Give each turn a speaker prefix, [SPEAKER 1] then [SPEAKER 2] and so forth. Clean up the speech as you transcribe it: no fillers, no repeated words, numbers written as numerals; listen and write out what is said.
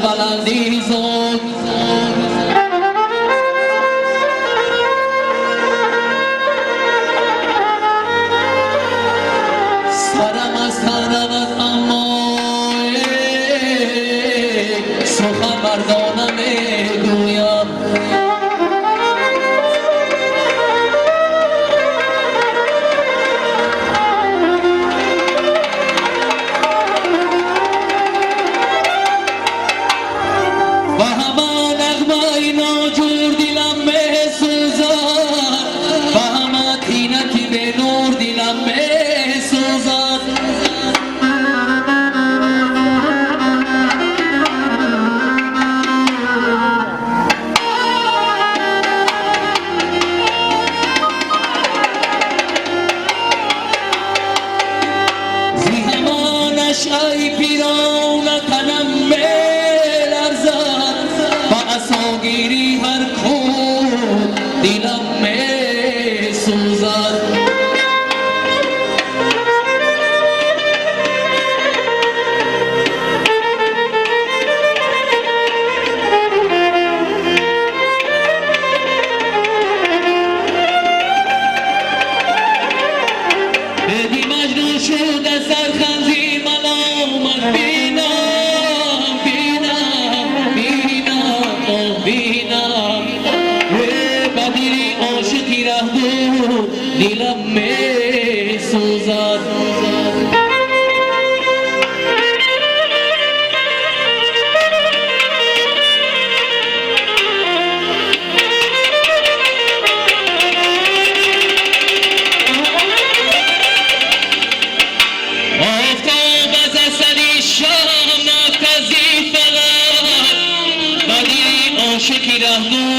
[SPEAKER 1] بلندی زود سرم از تن رود اما سخن مردانه میگویم و همه نغمه ناجور دلم میسوزد و همه طینتی به نور دلم میسوزد زی همه نشأه پیران تنم میلرزد گیری هر کو دلم میسوزد بدی مجنون شد از سر خنزیر ملامت بینم بدیری عاشقی ره بود دلم میسوزد آفتاب از اثری شام نکزی فقط بدیری عاشقی ره بود